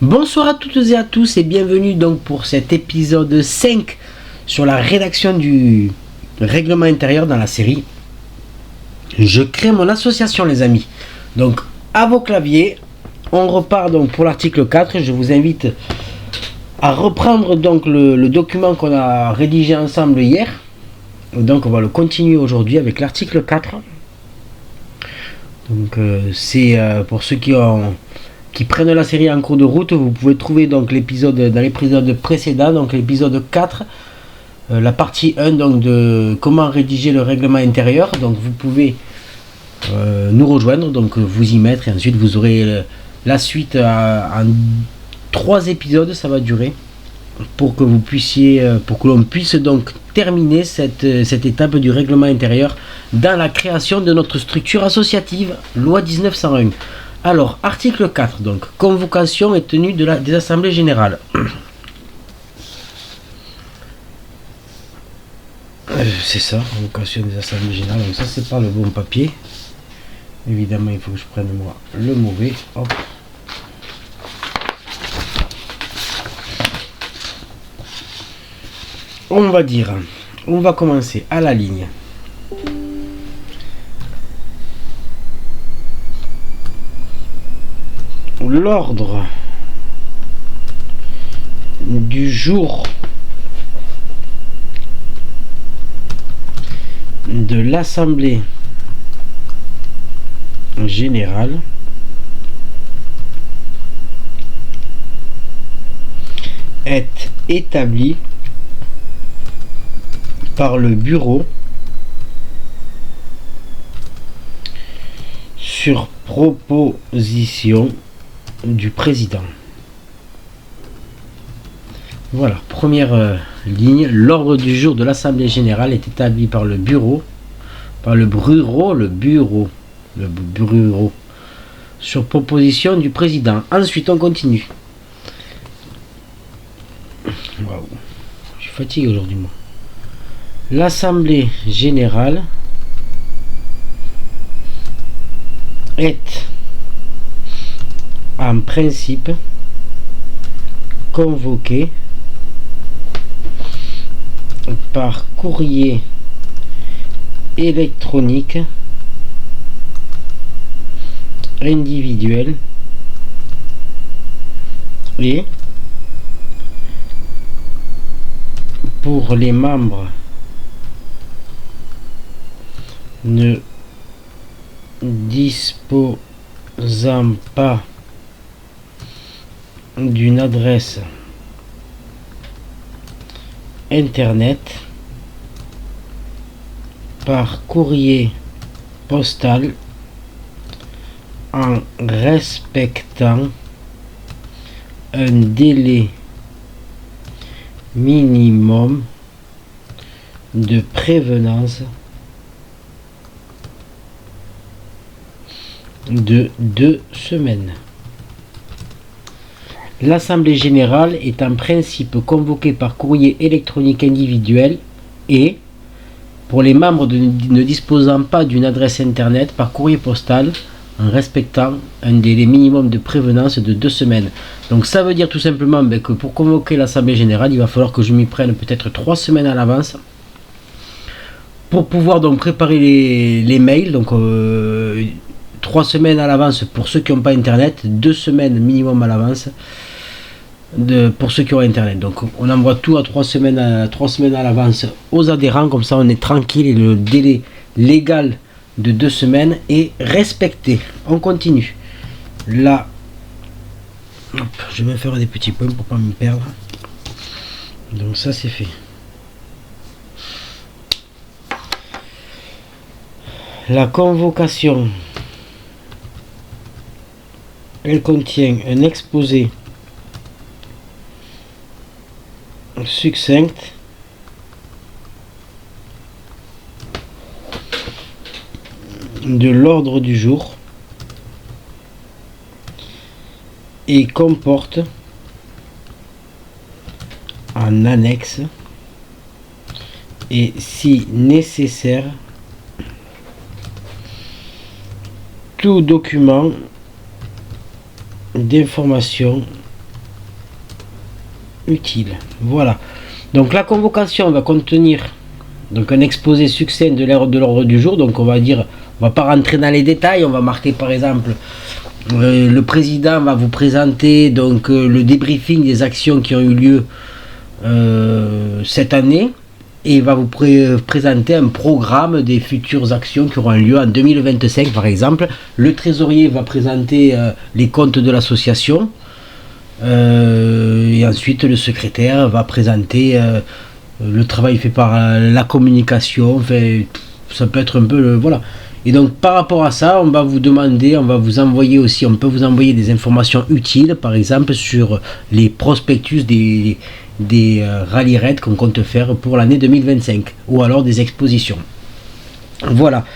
Bonsoir à toutes et à tous et bienvenue donc pour cet épisode 5 sur la rédaction du règlement intérieur dans la série Je crée mon association, les amis. Donc à vos claviers, on repart donc pour l'article 4. Je vous invite à reprendre donc le document qu'on a rédigé ensemble hier. Donc on va le continuer aujourd'hui avec l'article 4. Donc c'est pour ceux qui prennent la série en cours de route. Vous pouvez trouver donc l'épisode dans l'épisode précédent, donc l'épisode 4, la partie 1 donc de comment rédiger le règlement intérieur. Donc vous pouvez nous rejoindre, donc vous y mettre, et ensuite vous aurez la suite en 3 épisodes. Ça va durer pour que vous puissiez, pour que l'on puisse donc terminer cette étape du règlement intérieur dans la création de notre structure associative, loi 1901. Alors, article 4, donc, convocation et tenue des assemblées générales. C'est ça, convocation des assemblées générales. Donc ça, c'est pas le bon papier. Évidemment, il faut que je prenne moi le mauvais. Hop. On va commencer à la ligne. L'ordre du jour de l'Assemblée générale est établi par le bureau sur proposition du président. Voilà, première ligne. L'ordre du jour de l'Assemblée générale est établi par le bureau, sur proposition du président. Ensuite, on continue. Waouh, je suis fatigué aujourd'hui, moi. L'Assemblée générale est en principe convoquée par courrier électronique individuel et pour les membres ne disposant pas d'une adresse internet, par courrier postal en respectant un délai minimum de prévenance de 2 semaines. L'Assemblée générale est en principe convoquée par courrier électronique individuel et, pour les membres ne disposant pas d'une adresse internet, par courrier postal en respectant un délai minimum de prévenance de 2 semaines. Donc ça veut dire tout simplement que pour convoquer l'Assemblée générale, il va falloir que je m'y prenne peut-être 3 semaines à l'avance pour pouvoir donc préparer les mails. Donc 3 semaines à l'avance pour ceux qui n'ont pas internet, 2 semaines minimum à l'avance pour ceux qui ont internet. Donc on envoie tout à 3 semaines à l'avance aux adhérents, comme ça on est tranquille et le délai légal de 2 semaines est respecté. On continue. Là, hop, je vais faire des petits points pour pas me perdre. Donc ça c'est fait. La convocation, elle contient un exposé succinct de l'ordre du jour et comporte en annexe et, si nécessaire, tout document d'information utiles. Voilà. Donc la convocation va contenir donc un exposé succinct de l'ordre du jour. Donc on va dire, on va pas rentrer dans les détails, on va marquer par exemple le président va vous présenter donc le débriefing des actions qui ont eu lieu cette année et il va vous présenter un programme des futures actions qui auront lieu en 2025 par exemple. Le trésorier va présenter les comptes de l'association et ensuite le secrétaire va présenter le travail fait par la communication. Enfin, ça peut être un peu voilà. Et donc par rapport à ça, on va vous demander, on va vous envoyer aussi, on peut vous envoyer des informations utiles, par exemple sur les prospectus des rallye raids qu'on compte faire pour l'année 2025, ou alors des expositions. Voilà.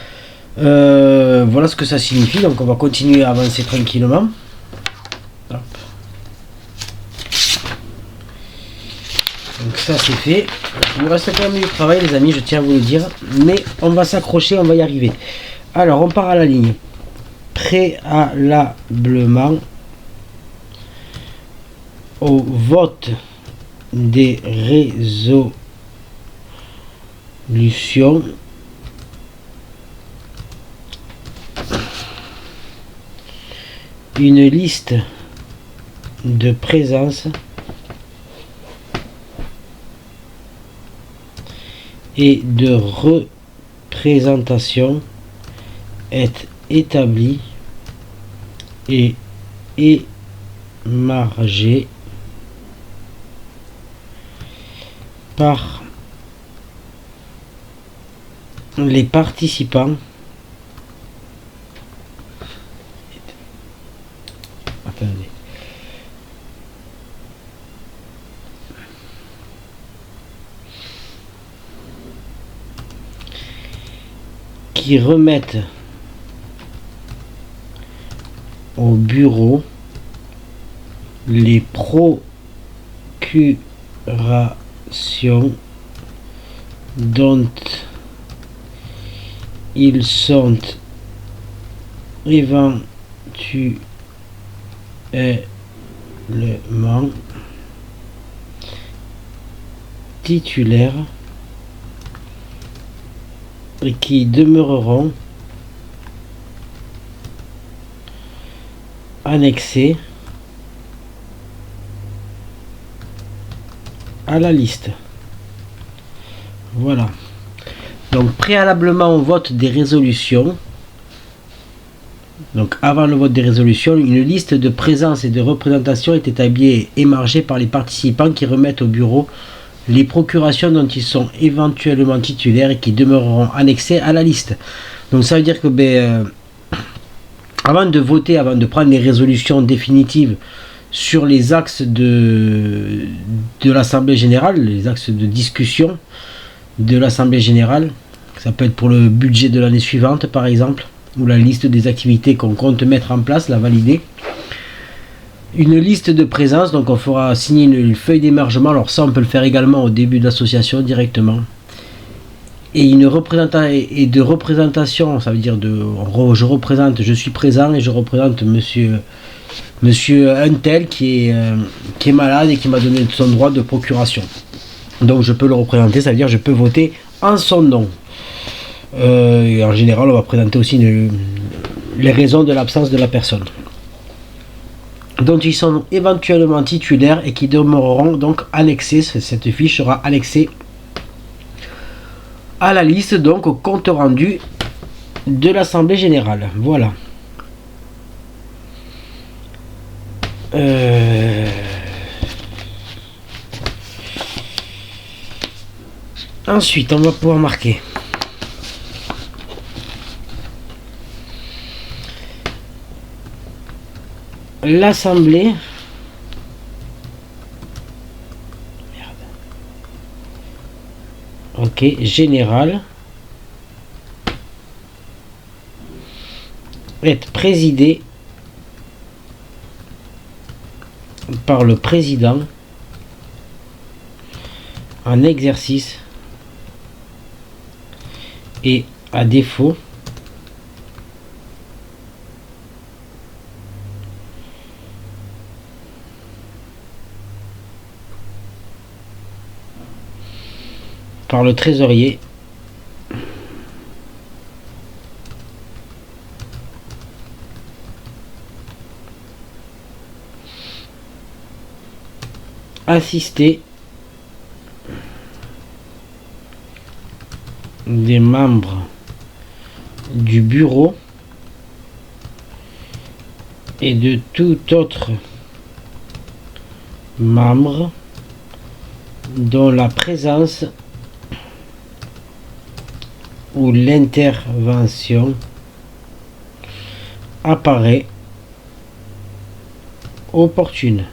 Voilà ce que ça signifie. Donc on va continuer à avancer tranquillement. Hop. Donc ça c'est fait. Il nous reste quand même du travail les amis, je tiens à vous le dire. Mais on va s'accrocher, on va y arriver. Alors on part à la ligne. Préalablement au vote des résolutions une liste de présence et de représentation est établie et émargée par les participants qui remettent au bureau les procurations dont ils sont éventuellement titulaires et qui demeureront annexés à la liste. Voilà. Donc préalablement au vote des résolutions, donc avant le vote des résolutions, une liste de présence et de représentation est établie et émargée par les participants qui remettent au bureau les procurations dont ils sont éventuellement titulaires et qui demeureront annexées à la liste. Donc ça veut dire que avant de voter, avant de prendre les résolutions définitives sur les axes de l'Assemblée générale, les axes de discussion de l'Assemblée générale, ça peut être pour le budget de l'année suivante par exemple, ou la liste des activités qu'on compte mettre en place, la valider. Une liste de présence, donc on fera signer une feuille d'émargement, alors ça on peut le faire également au début de l'association directement. Et une représentation, ça veut dire je représente, je suis présent et je représente monsieur Untel qui est malade et qui m'a donné son droit de procuration. Donc je peux le représenter, ça veut dire je peux voter en son nom. Et en général on va présenter aussi les raisons de l'absence de la personne dont ils sont éventuellement titulaires et qui demeureront donc annexés. Cette fiche sera annexée à la liste, donc au compte rendu de l'Assemblée générale. Voilà. Ensuite, on va pouvoir marquer l'Assemblée générale est présidée par le président en exercice et à défaut par le trésorier assisté des membres du bureau et de tout autre membre dont la présence ou l'intervention apparaît opportune.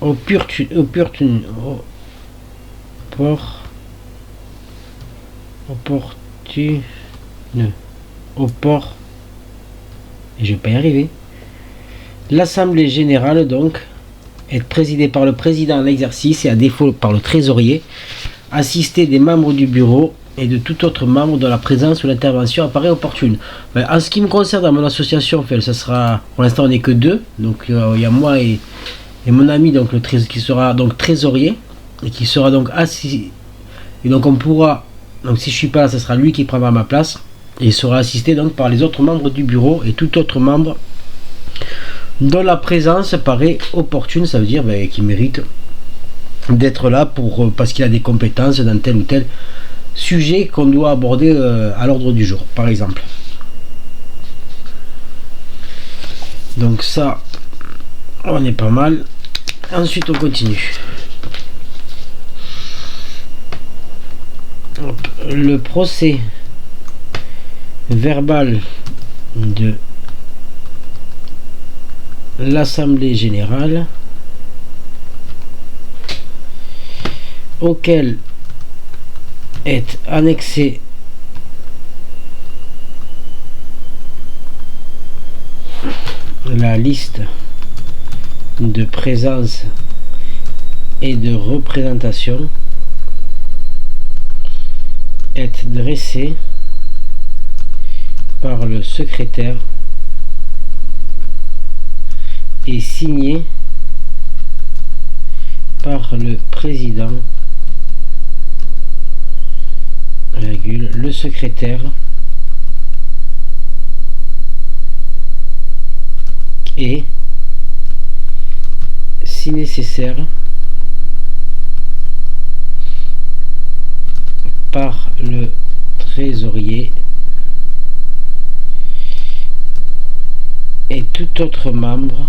Opportune. Et je vais pas y arriver. L'Assemblée générale donc est présidée par le président en exercice et à défaut par le trésorier, assisté des membres du bureau et de tout autre membre dont la présence ou l'intervention apparaît opportune. En ce qui me concerne, dans mon association, ça sera, pour l'instant on n'est que deux, donc il y a moi et mon ami donc qui sera donc trésorier et qui sera donc assis, et donc on pourra, donc si je suis pas là, ce sera lui qui prendra ma place et il sera assisté donc par les autres membres du bureau et tout autre membre dont la présence paraît opportune. Ça veut dire qu'il mérite d'être là parce qu'il a des compétences dans tel ou tel sujet qu'on doit aborder à l'ordre du jour, par exemple. Donc ça, on est pas mal. Ensuite on continue. Le procès verbal de l'Assemblée générale auquel est annexé la liste de présence et de représentation est dressé par le secrétaire et signé par le président, le secrétaire et, si nécessaire, par le trésorier et tout autre membre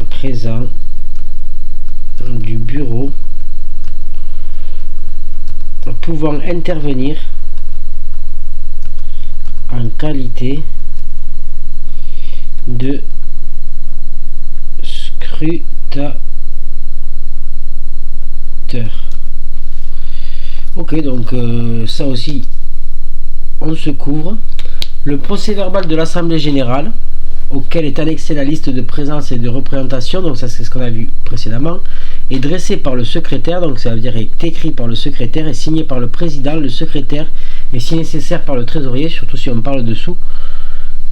présent du bureau pouvant intervenir en qualité de scrutateur. Ok, donc ça aussi on se couvre. Le procès verbal de l'Assemblée générale auquel est annexée la liste de présence et de représentation, donc ça c'est ce qu'on a vu précédemment, est dressé par le secrétaire, donc ça veut dire est écrit par le secrétaire et signé par le président, le secrétaire, et si nécessaire par le trésorier, surtout si on parle dessous,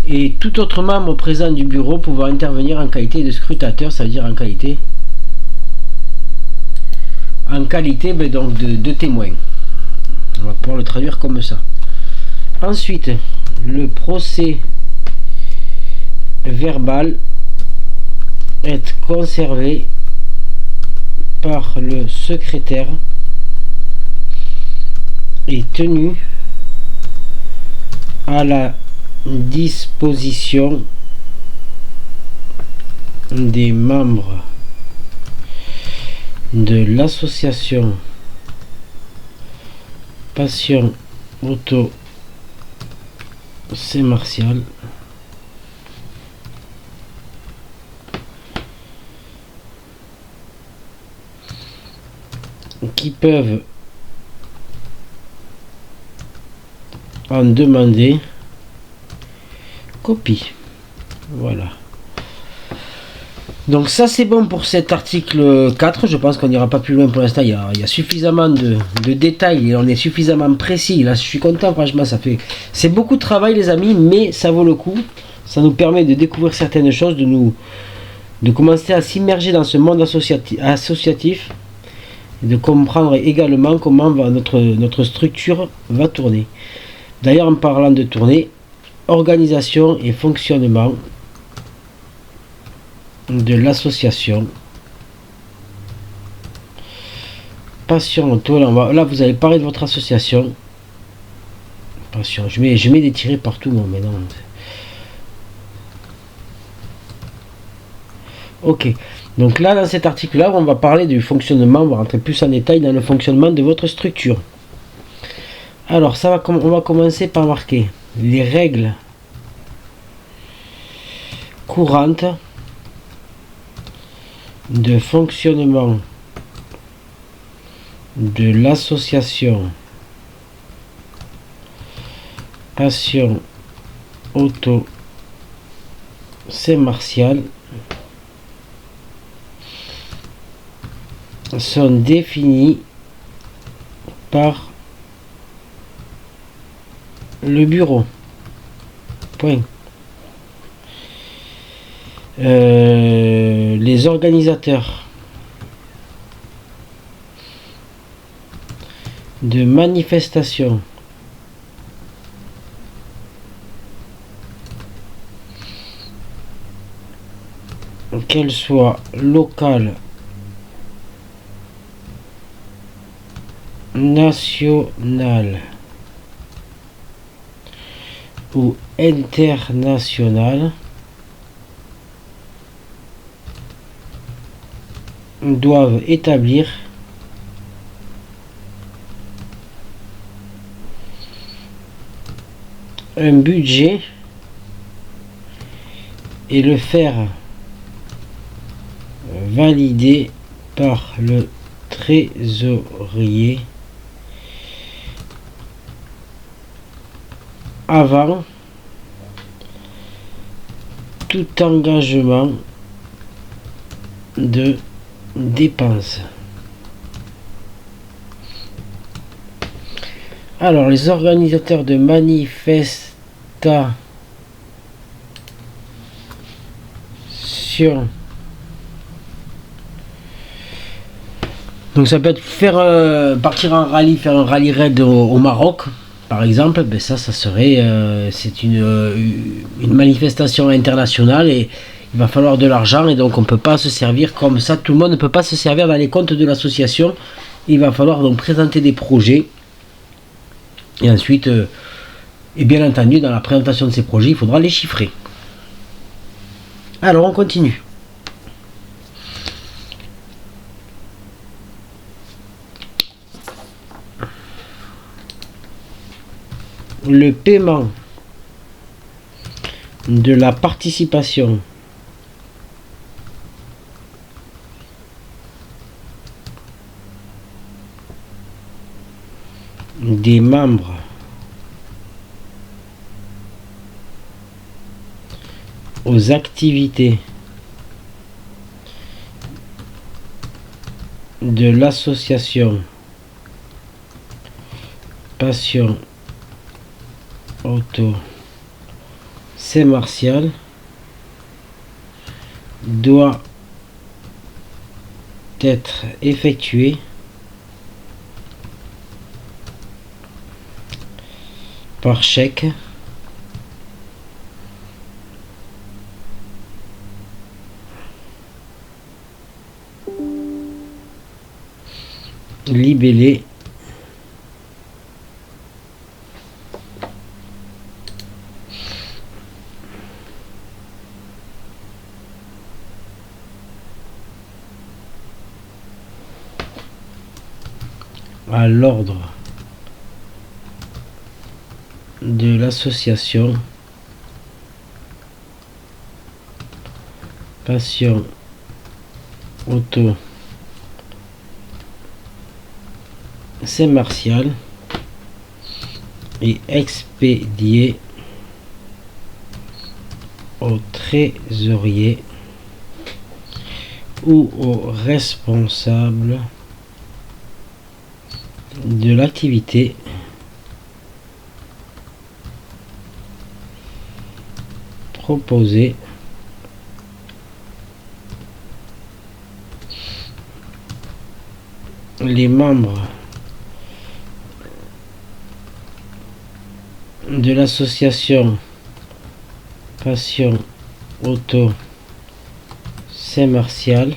et tout autre membre présent du bureau pouvant intervenir en qualité de scrutateur, ça veut dire en qualité donc de témoin. On va pouvoir le traduire comme ça. Ensuite, le procès verbal est conservé par le secrétaire et tenu à la disposition des membres de l'association Passion Auto C'est Martial qui peuvent en demander copie. Voilà. Donc ça c'est bon pour cet article 4. Je pense qu'on n'ira pas plus loin pour l'instant. Il y a suffisamment de détails et on est suffisamment précis. Là je suis content, franchement, c'est beaucoup de travail les amis, mais ça vaut le coup. Ça nous permet de découvrir certaines choses, de de commencer à s'immerger dans ce monde associatif et de comprendre également comment notre structure va tourner. D'ailleurs, en parlant de tourner, organisation et fonctionnement de l'association Passion Auto. Là, vous allez parler de votre association. Passion. Je mets des tirets partout, moi, mais non. Ok. Donc là, dans cet article-là, on va parler du fonctionnement. On va rentrer plus en détail dans le fonctionnement de votre structure. Alors, on va commencer par marquer les règles courantes de fonctionnement de l'association Passion Auto Saint-Martial sont définies par le bureau. Point. Les organisateurs de manifestations qu'elles soient locales, nationales ou internationales, doivent établir un budget et le faire valider par le trésorier avant tout engagement de dépenses. Alors, les organisateurs de manifestations, donc ça peut être partir en rallye, faire un rallye raid au Maroc, par exemple. Ben ça serait c'est une manifestation internationale et il va falloir de l'argent et donc on ne peut pas se servir comme ça. Tout le monde ne peut pas se servir dans les comptes de l'association. Il va falloir donc présenter des projets et ensuite, et bien entendu, dans la présentation de ces projets, il faudra les chiffrer. Alors on continue. Le paiement de la participation des membres aux activités de l'association Passion Auto Saint-Martial doit être effectué par chèque libellé à l'ordre de l'association Passion Auto Saint-Martial et expédié au trésorier ou au responsable de l'activité proposée les membres de l'association Passion Auto Saint-Martial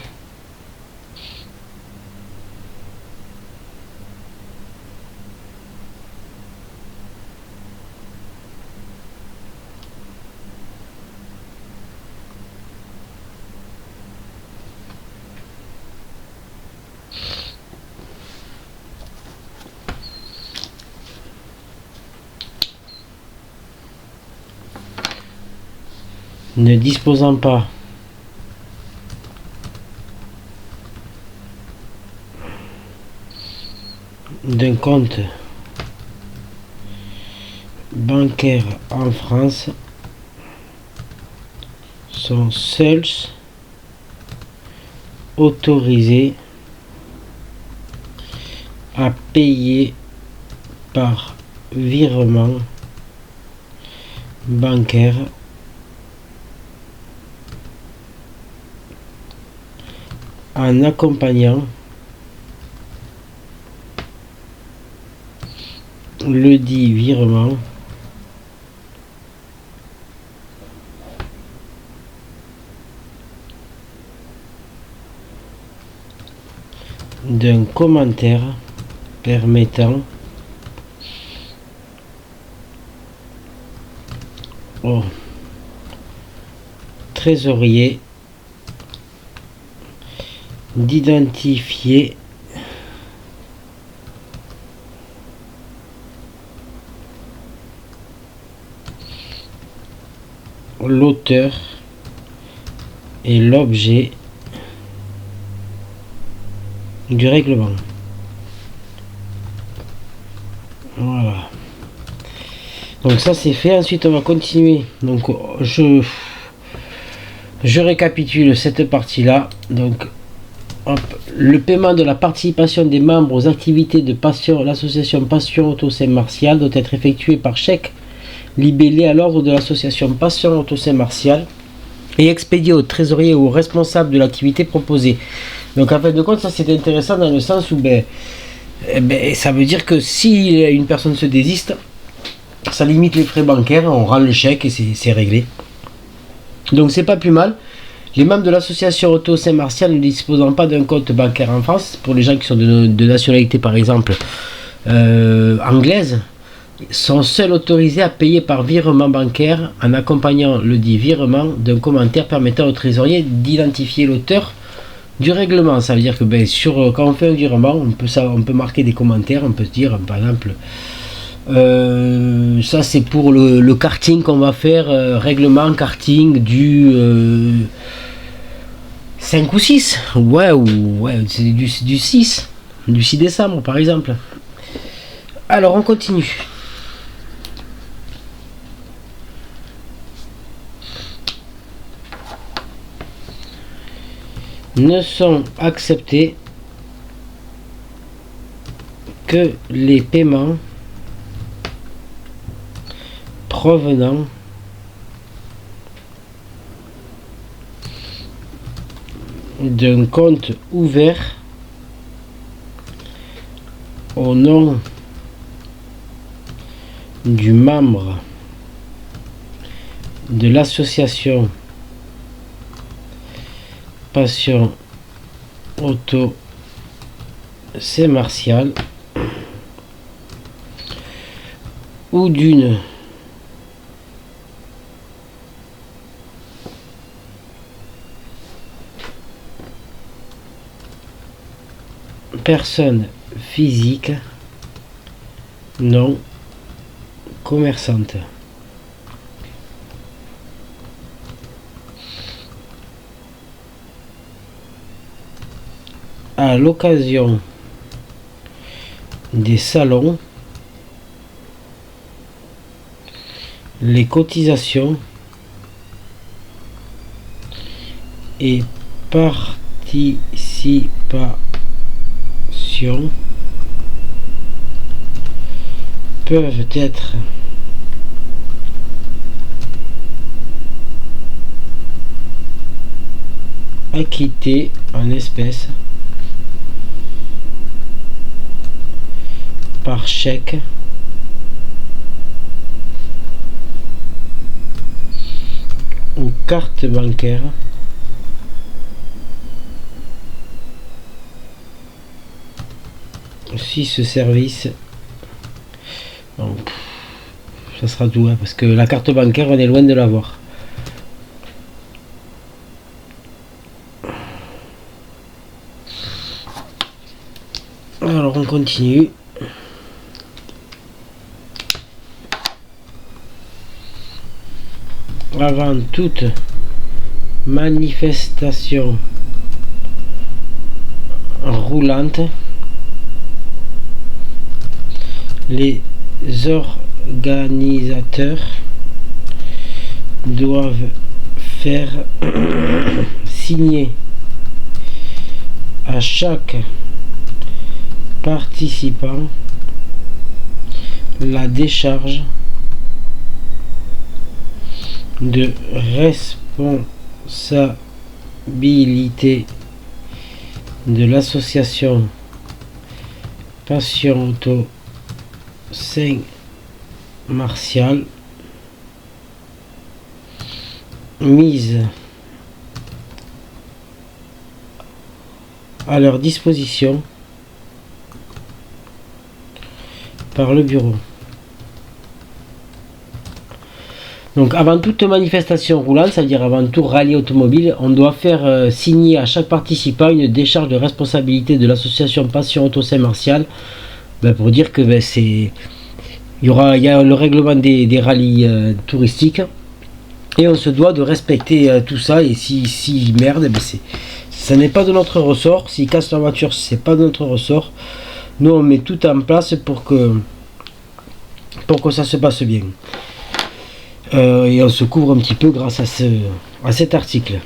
ne disposant pas d'un compte bancaire en France sont seuls autorisés à payer par virement bancaire en accompagnant le dit virement d'un commentaire permettant au trésorier d'identifier l'auteur et l'objet du règlement. Voilà. Donc ça c'est fait. Ensuite on va continuer. Donc je récapitule cette partie là. Donc hop, le paiement de la participation des membres aux activités de Passion, l'association Passion Auto Saint-Martial doit être effectué par chèque libellé à l'ordre de l'association Passion Auto Saint-Martial et expédié au trésorier ou au responsable de l'activité proposée. Donc en fin de compte, ça c'est intéressant dans le sens où ça veut dire que si une personne se désiste, ça limite les frais bancaires, on rend le chèque et c'est réglé. Donc c'est pas plus mal. Les membres de l'association Auto Saint-Martial ne disposant pas d'un compte bancaire en France, pour les gens qui sont de nationalité par exemple anglaise, sont seuls autorisés à payer par virement bancaire en accompagnant le dit virement d'un commentaire permettant au trésorier d'identifier l'auteur du règlement. Ça veut dire que quand on fait un virement, on peut marquer des commentaires, on peut se dire par exemple ça c'est pour le karting qu'on va faire, règlement karting du 5 ou 6, ouais c'est du 6 décembre par exemple. Alors on continue. Ne sont acceptés que les paiements provenant d'un compte ouvert au nom du membre de l'association Passion Auto Saint-Martial ou d'une personne physique non commerçante. À l'occasion des salons, les cotisations et participations peuvent être acquittées en espèces par chèque ou carte bancaire si ce service, donc ça sera tout, hein, parce que la carte bancaire on est loin de l'avoir. Alors on continue. Avant toute manifestation roulante, les organisateurs doivent faire signer à chaque participant la décharge de responsabilité de l'association Passion Auto Saint-Martial mise à leur disposition par le bureau. Donc avant toute manifestation roulante, c'est-à-dire avant tout rallye automobile, on doit faire signer à chaque participant une décharge de responsabilité de l'association Passion Auto Saint-Martial, pour dire que il y a le règlement des rallyes touristiques et on se doit de respecter tout ça. Et si merde, ça n'est pas de notre ressort. S'ils cassent la voiture, c'est pas de notre ressort. Nous on met tout en place pour que ça se passe bien. Et on se couvre un petit peu grâce à cet article.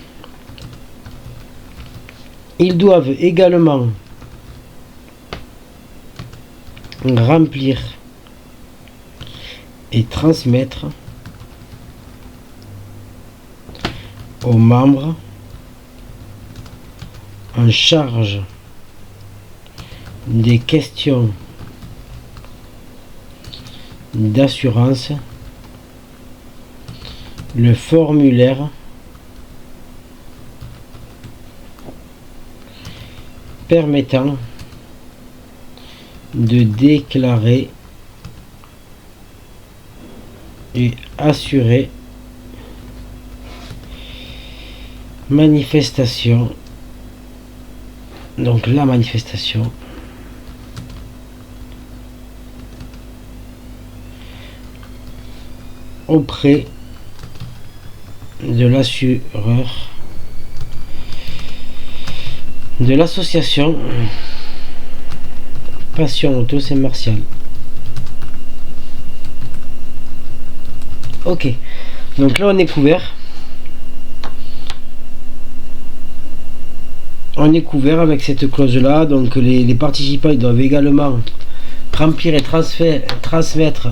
Ils doivent également remplir et transmettre aux membres en charge des questions d'assurance le formulaire permettant de déclarer et assurer manifestation, donc la manifestation auprès de l'assureur de l'association Passion Auto Saint-Martial. Ok, donc là on est couvert. On est couvert avec cette clause là. Donc les participants ils doivent également remplir et transmettre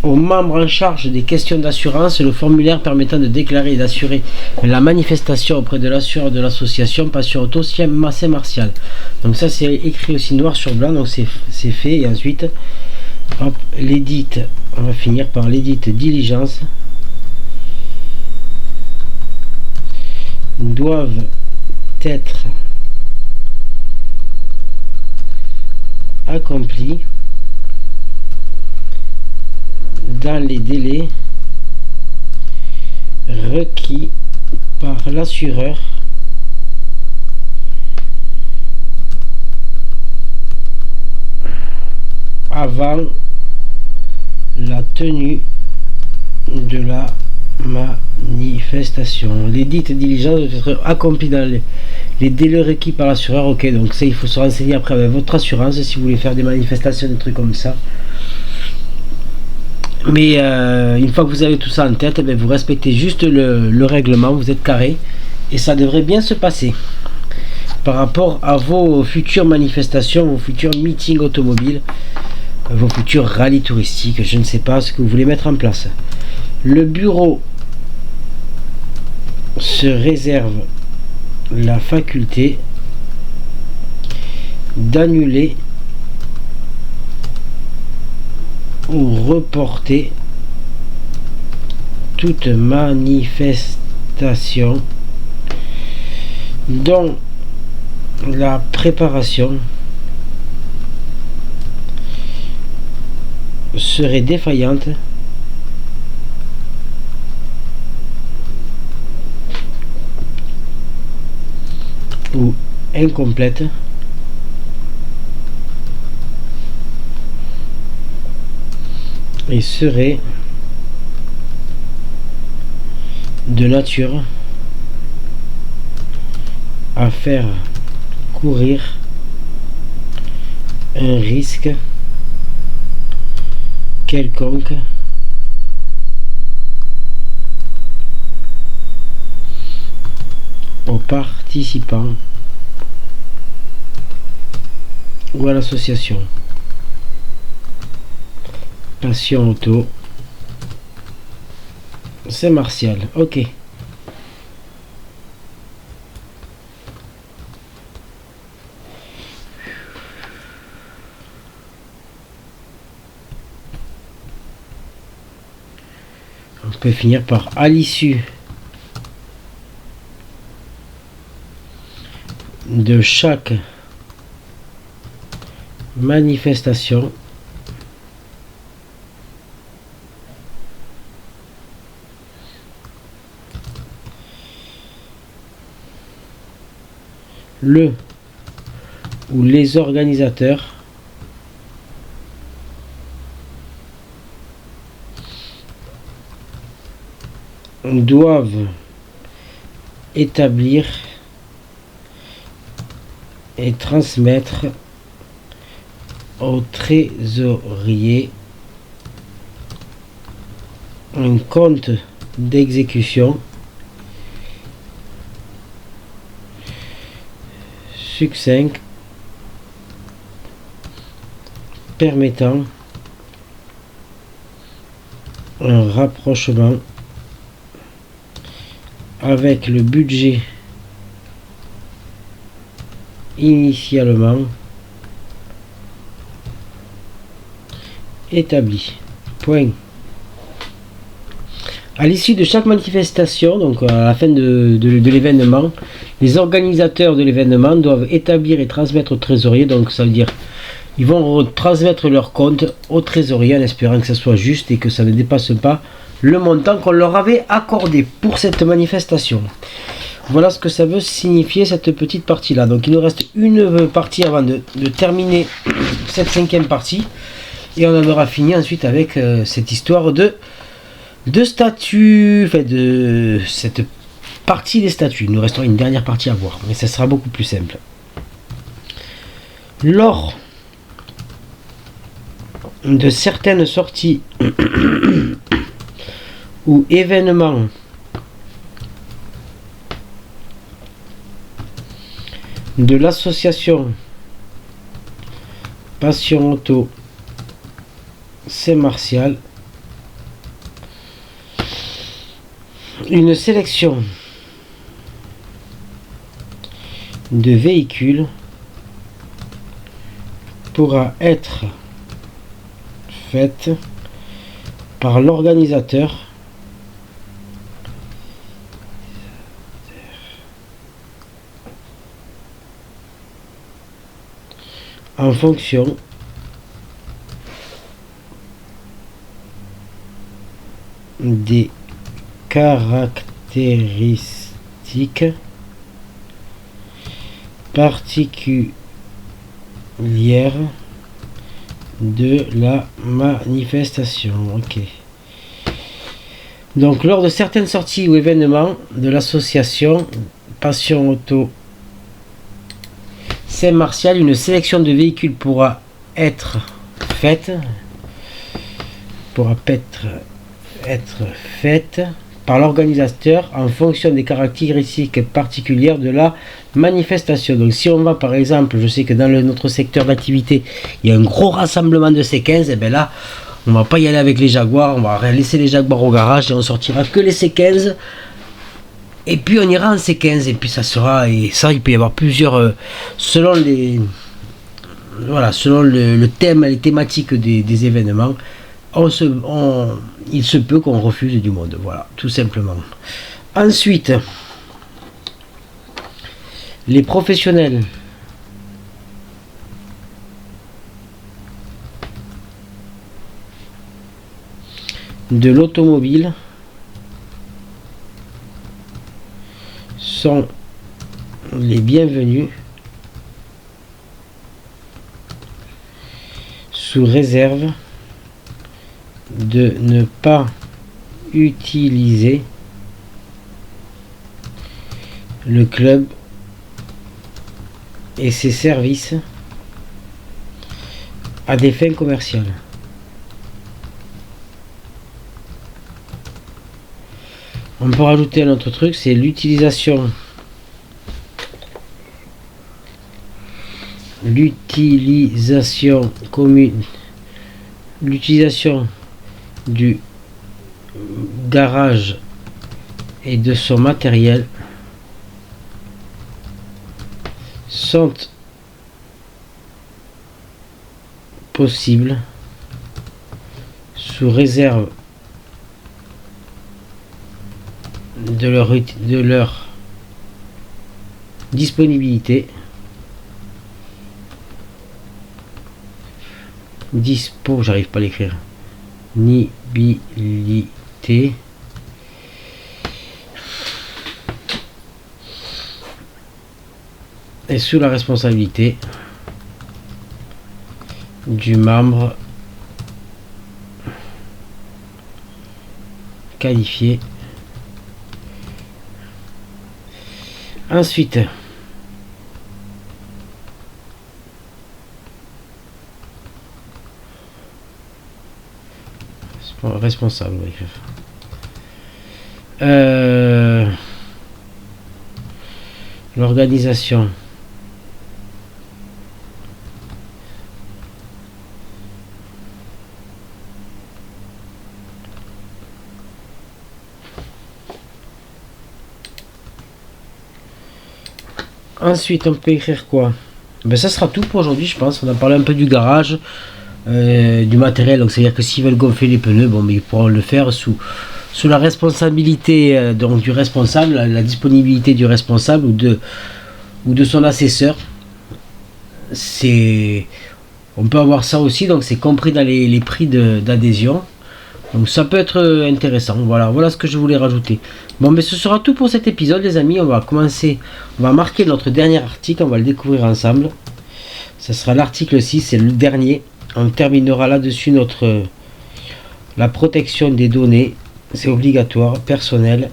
aux membres en charge des questions d'assurance le formulaire permettant de déclarer et d'assurer la manifestation auprès de l'assureur de l'association Passion Auto Saint-Martial. Donc ça c'est écrit aussi noir sur blanc, donc c'est fait. Et ensuite hop, l'édite, on va finir par l'édite diligence doivent être accomplis dans les délais requis par l'assureur avant la tenue de la manifestation. Les dites diligences doivent être accomplies dans les délais requis par l'assureur. Ok, donc ça il faut se renseigner après avec votre assurance si vous voulez faire des manifestations, des trucs comme ça. Mais une fois que vous avez tout ça en tête, vous respectez juste le règlement, vous êtes carré et ça devrait bien se passer par rapport à vos futures manifestations, vos futurs meetings automobiles, vos futurs rallyes touristiques. Je ne sais pas ce que vous voulez mettre en place. Le bureau se réserve la faculté d'annuler ou reporter toute manifestation dont la préparation serait défaillante ou incomplète et serait de nature à faire courir un risque quelconque aux participants ou à l'association. Passion auto, c'est Martial. Ok. On peut finir par à l'issue de chaque manifestation, le ou les organisateurs doivent établir et transmettre au trésorier un compte d'exécution succinct permettant un rapprochement avec le budget initialement établi. Point. À l'issue de chaque manifestation, donc à la fin de l'événement, les organisateurs de l'événement doivent établir et transmettre au trésorier, donc ça veut dire ils vont transmettre leur compte au trésorier en espérant que ça soit juste et que ça ne dépasse pas le montant qu'on leur avait accordé pour cette manifestation. Voilà ce que ça veut signifier cette petite partie là. Donc il nous reste une partie avant de terminer cette 5e partie et on en aura fini ensuite avec cette histoire de statuts, enfin de cette partie des statuts. Il nous restera une dernière partie à voir, mais ça sera beaucoup plus simple. Lors de certaines sorties ou événements de l'association Passion Auto, c'est Martial, une sélection de véhicules pourra être faite par l'organisateur en fonction des caractéristiques particulières de la manifestation. Ok. Donc lors de certaines sorties ou événements de l'association Passion Auto Saint-Martial, une sélection de véhicules pourra être faite par l'organisateur en fonction des caractéristiques particulières de la manifestation. Donc si on va par exemple, je sais que dans notre secteur d'activité il y a un gros rassemblement de C15, et bien là on va pas y aller avec les Jaguars, on va laisser les Jaguars au garage et on sortira que les C15 Et puis on ira en C15 et puis ça sera, et ça il peut y avoir plusieurs selon les selon le thème, les thématiques des événements, il se peut qu'on refuse du monde, voilà, tout simplement. Ensuite, les professionnels de l'automobile sont les bienvenus sous réserve de ne pas utiliser le club et ses services à des fins commerciales. On peut rajouter un autre truc, c'est l'utilisation commune, l'utilisation du garage et de son matériel sont possibles sous réserve de leur disponibilité, j'arrive pas à l'écrire, nibilité, et sous la responsabilité du membre qualifié. Ensuite, responsable, l'organisation Ensuite, on peut écrire quoi? Ben, ça sera tout pour aujourd'hui, je pense. On a parlé un peu du garage, du matériel. Donc, c'est-à-dire que s'ils veulent gonfler les pneus, bon, mais ils pourront le faire sous la responsabilité donc du responsable, la disponibilité du responsable ou de son assesseur. On peut avoir ça aussi, donc c'est compris dans les prix d'adhésion. Donc ça peut être intéressant. Voilà ce que je voulais rajouter. Bon, mais ce sera tout pour cet épisode, les amis. On va marquer notre dernier article, on va le découvrir ensemble. Ce sera l'article 6, c'est le dernier. On terminera là-dessus la protection des données. C'est obligatoire, personnel.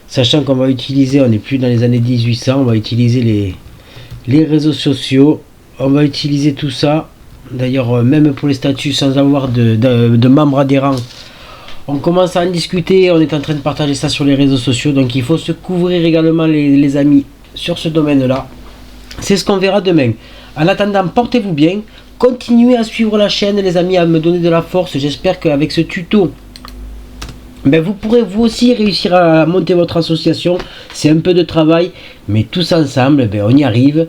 Sachant qu'on va utiliser, on n'est plus dans les années 1800, on va utiliser les réseaux sociaux. On va utiliser tout ça. D'ailleurs, même pour les statuts, sans avoir de membres adhérents, on commence à en discuter. On est en train de partager ça sur les réseaux sociaux. Donc il faut se couvrir également, les amis, sur ce domaine-là. C'est ce qu'on verra demain. En attendant, portez-vous bien. Continuez à suivre la chaîne, les amis, à me donner de la force. J'espère qu'avec ce tuto, vous pourrez vous aussi réussir à monter votre association. C'est un peu de travail, mais tous ensemble, on y arrive.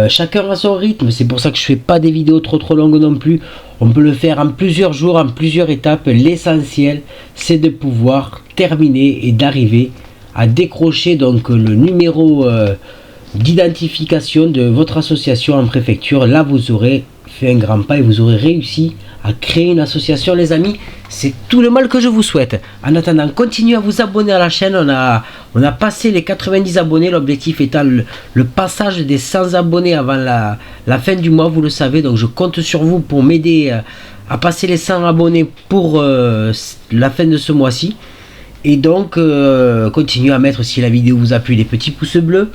Chacun à son rythme, c'est pour ça que je fais pas des vidéos trop longues non plus. On peut le faire en plusieurs jours, en plusieurs étapes. L'essentiel, c'est de pouvoir terminer et d'arriver à décrocher donc le numéro d'identification de votre association en préfecture. Là, vous aurez fait un grand pas et vous aurez réussi à créer une association, les amis. C'est tout le mal que je vous souhaite. En attendant, continuez à vous abonner à la chaîne. On a passé les 90 abonnés, l'objectif étant le passage des 100 abonnés avant la fin du mois, vous le savez. Donc je compte sur vous pour m'aider à passer les 100 abonnés pour la fin de ce mois-ci. Et donc continuez à mettre, si la vidéo vous a plu, les petits pouces bleus.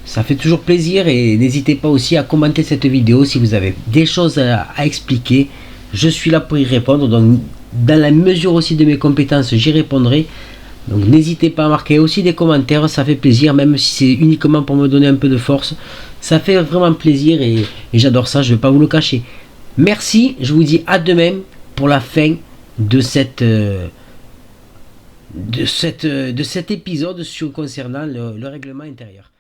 Ça fait toujours plaisir, et n'hésitez pas aussi à commenter cette vidéo si vous avez des choses à expliquer. Je suis là pour y répondre, donc dans la mesure aussi de mes compétences, j'y répondrai. Donc n'hésitez pas à marquer aussi des commentaires, ça fait plaisir, même si c'est uniquement pour me donner un peu de force. Ça fait vraiment plaisir et j'adore ça, je ne vais pas vous le cacher. Merci, je vous dis à demain pour la fin de de cet épisode concernant le règlement intérieur.